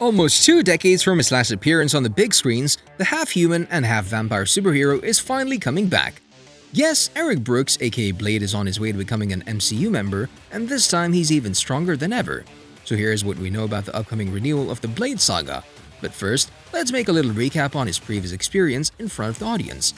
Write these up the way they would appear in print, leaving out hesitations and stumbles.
Almost 2 decades from his last appearance on the big screens, the half-human and half-vampire superhero is finally coming back. Yes, Eric Brooks aka Blade is on his way to becoming an MCU member, and this time he's even stronger than ever. So here's what we know about the upcoming renewal of the Blade saga. But first, let's make a little recap on his previous experience in front of the audience.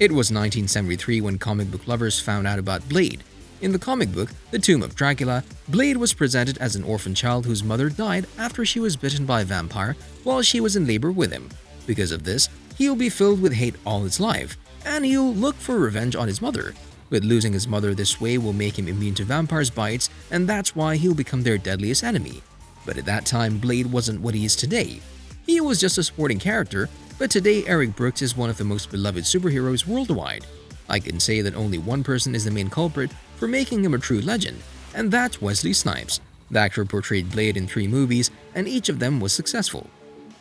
It was 1973 when comic book lovers found out about Blade. In the comic book, The Tomb of Dracula, Blade was presented as an orphan child whose mother died after she was bitten by a vampire while she was in labor with him. Because of this, he'll be filled with hate all his life, and he'll look for revenge on his mother. But losing his mother this way will make him immune to vampires' bites, and that's why he'll become their deadliest enemy. But at that time, Blade wasn't what he is today. He was just a supporting character, but today Eric Brooks is one of the most beloved superheroes worldwide. I can say that only one person is the main culprit for making him a true legend, and that's Wesley Snipes. The actor portrayed Blade in 3 movies, and each of them was successful.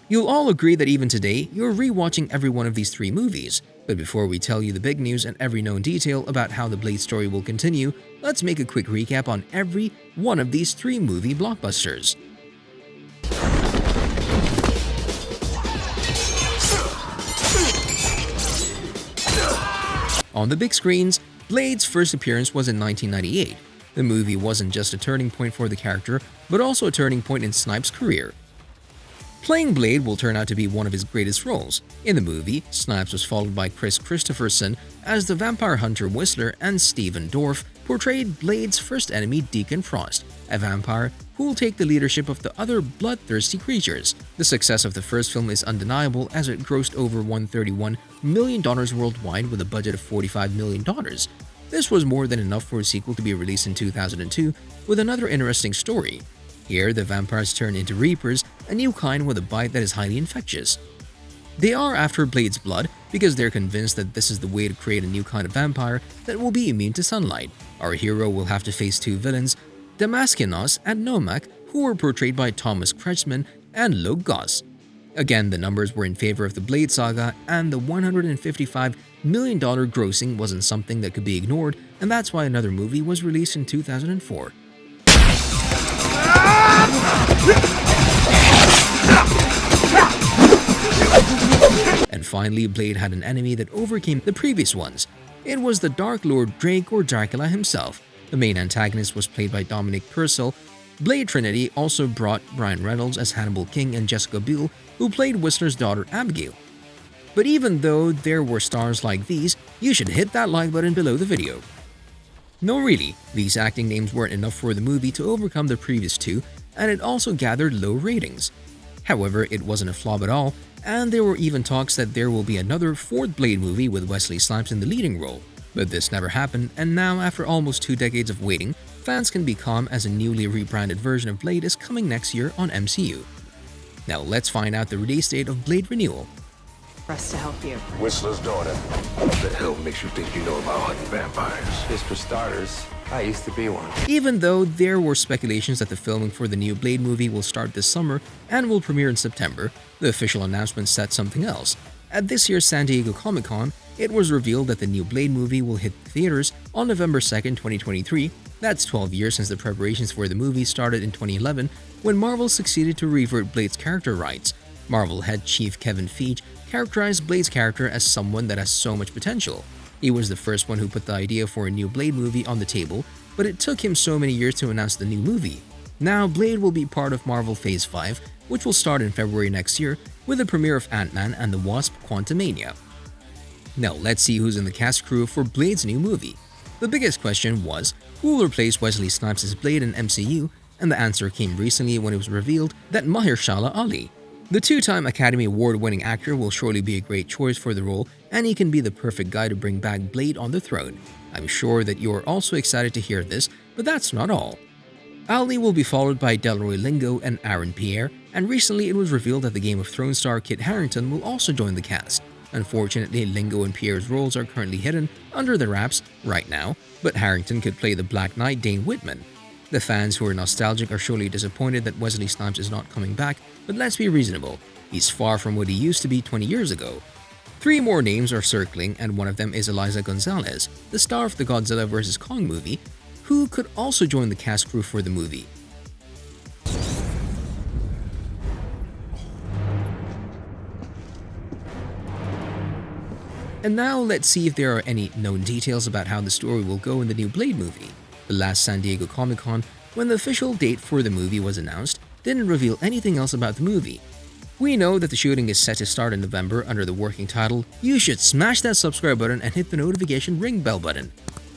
You'll all agree that even today, you're rewatching every one of these 3 movies. But before we tell you the big news and every known detail about how the Blade story will continue, let's make a quick recap on every one of these 3 movie blockbusters. On the big screens, Blade's first appearance was in 1998. The movie wasn't just a turning point for the character, but also a turning point in Snipes' career. Playing Blade will turn out to be one of his greatest roles. In the movie, Snipes was followed by Kristofferson as the vampire hunter Whistler, and Stephen Dorff portrayed Blade's first enemy Deacon Frost, a vampire who will take the leadership of the other bloodthirsty creatures. The success of the first film is undeniable as it grossed over $131 million worldwide with a budget of $45 million. This was more than enough for a sequel to be released in 2002 with another interesting story. Here, the vampires turn into reapers, a new kind with a bite that is highly infectious. They are after Blade's blood because they're convinced that this is the way to create a new kind of vampire that will be immune to sunlight. Our hero will have to face 2 villains, Damaskinos and Nomak, who were portrayed by Thomas Kretschmann and Luke Goss. Again, the numbers were in favor of the Blade saga, and the $155 million grossing wasn't something that could be ignored, and that's why another movie was released in 2004. And finally, Blade had an enemy that overcame the previous ones. It was the Dark Lord Drake or Dracula himself. The main antagonist was played by Dominic Purcell. Blade Trinity also brought Ryan Reynolds as Hannibal King and Jessica Biel, who played Whistler's daughter Abigail. But even though there were stars like these, you should hit that like button below the video. No, really, these acting names weren't enough for the movie to overcome the previous 2, and it also gathered low ratings. However, it wasn't a flop at all, and there were even talks that there will be another 4th Blade movie with Wesley Snipes in the leading role. But this never happened, and now after almost 2 decades of waiting, fans can be calm as a newly rebranded version of Blade is coming next year on MCU. Now let's find out the release date of Blade Renewal. For us to help you. Whistler's daughter. What the hell makes you think you know about hunting vampires? Just for starters, I used to be one. Even though there were speculations that the filming for the new Blade movie will start this summer and will premiere in September, the official announcement said something else. At this year's San Diego Comic-Con, it was revealed that the new Blade movie will hit theaters on November 2nd, 2023. That's 12 years since the preparations for the movie started in 2011 when Marvel succeeded to revert Blade's character rights. Marvel head chief Kevin Feige characterized Blade's character as someone that has so much potential. He was the first one who put the idea for a new Blade movie on the table, but it took him so many years to announce the new movie. Now, Blade will be part of Marvel Phase 5, which will start in February next year with the premiere of Ant-Man and the Wasp: Quantumania. Now, let's see who's in the cast crew for Blade's new movie. The biggest question was, who will replace Wesley Snipes as Blade in MCU, and the answer came recently when it was revealed that Mahershala Ali. The 2-time Academy Award-winning actor will surely be a great choice for the role, and he can be the perfect guy to bring back Blade on the throne. I'm sure that you are also excited to hear this, but that's not all. Ali will be followed by Delroy Lingo and Aaron Pierre, and recently it was revealed that the Game of Thrones star Kit Harington will also join the cast. Unfortunately, Lingo and Pierre's roles are currently hidden under the wraps right now, but Harington could play the Black Knight Dane Whitman. The fans who are nostalgic are surely disappointed that Wesley Snipes is not coming back, but let's be reasonable. He's far from what he used to be 20 years ago. 3 more names are circling, and one of them is Eliza Gonzalez, the star of the Godzilla vs. Kong movie, who could also join the cast crew for the movie. And now let's see if there are any known details about how the story will go in the new Blade movie. The last San Diego Comic-Con, when the official date for the movie was announced, didn't reveal anything else about the movie. We know that the shooting is set to start in November under the working title, "You should smash that subscribe button and hit the notification ring bell button."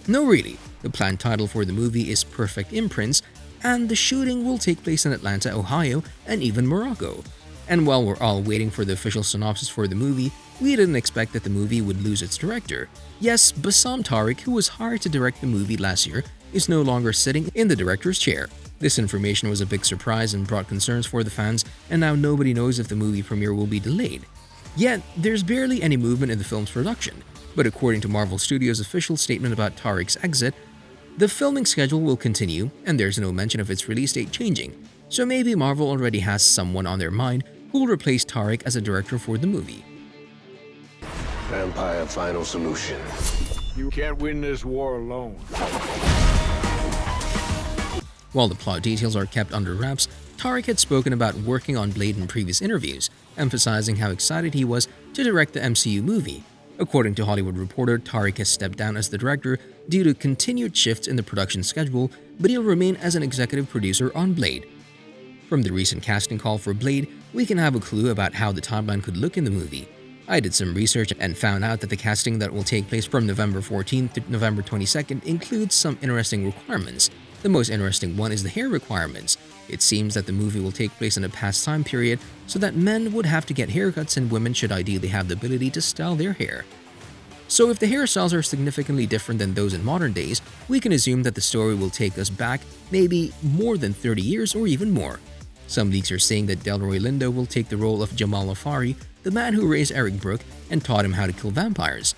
No, really, the planned title for the movie is Perfect Imprints, and the shooting will take place in Atlanta, Ohio, and even Morocco. And while we're all waiting for the official synopsis for the movie, we didn't expect that the movie would lose its director. Yes, Bassam Tariq, who was hired to direct the movie last year, is no longer sitting in the director's chair. This information was a big surprise and brought concerns for the fans, and now nobody knows if the movie premiere will be delayed. Yet, there's barely any movement in the film's production, but according to Marvel Studios' official statement about Tariq's exit, the filming schedule will continue and there's no mention of its release date changing. So maybe Marvel already has someone on their mind who will replace Tariq as a director for the movie. Vampire final solution. You can't win this war alone. While the plot details are kept under wraps, Tariq had spoken about working on Blade in previous interviews, emphasizing how excited he was to direct the MCU movie. According to Hollywood Reporter, Tariq has stepped down as the director due to continued shifts in the production schedule, but he'll remain as an executive producer on Blade. From the recent casting call for Blade, we can have a clue about how the timeline could look in the movie. I did some research and found out that the casting that will take place from November 14th to November 22nd includes some interesting requirements. The most interesting one is the hair requirements. It seems that the movie will take place in a past time period so that men would have to get haircuts and women should ideally have the ability to style their hair. So if the hairstyles are significantly different than those in modern days, we can assume that the story will take us back maybe more than 30 years or even more. Some leaks are saying that Delroy Lindo will take the role of Jamal Afari, the man who raised Eric Brooke and taught him how to kill vampires.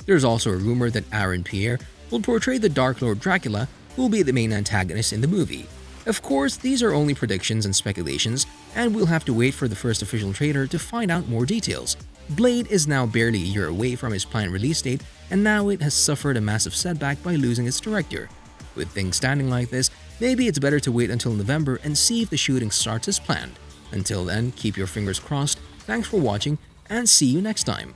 There's also a rumor that Aaron Pierre will portray the Dark Lord Dracula, who will be the main antagonist in the movie. Of course, these are only predictions and speculations, and we'll have to wait for the first official trailer to find out more details. Blade is now barely a year away from its planned release date, and now it has suffered a massive setback by losing its director. With things standing like this, maybe it's better to wait until November and see if the shooting starts as planned. Until then, keep your fingers crossed, thanks for watching, and see you next time.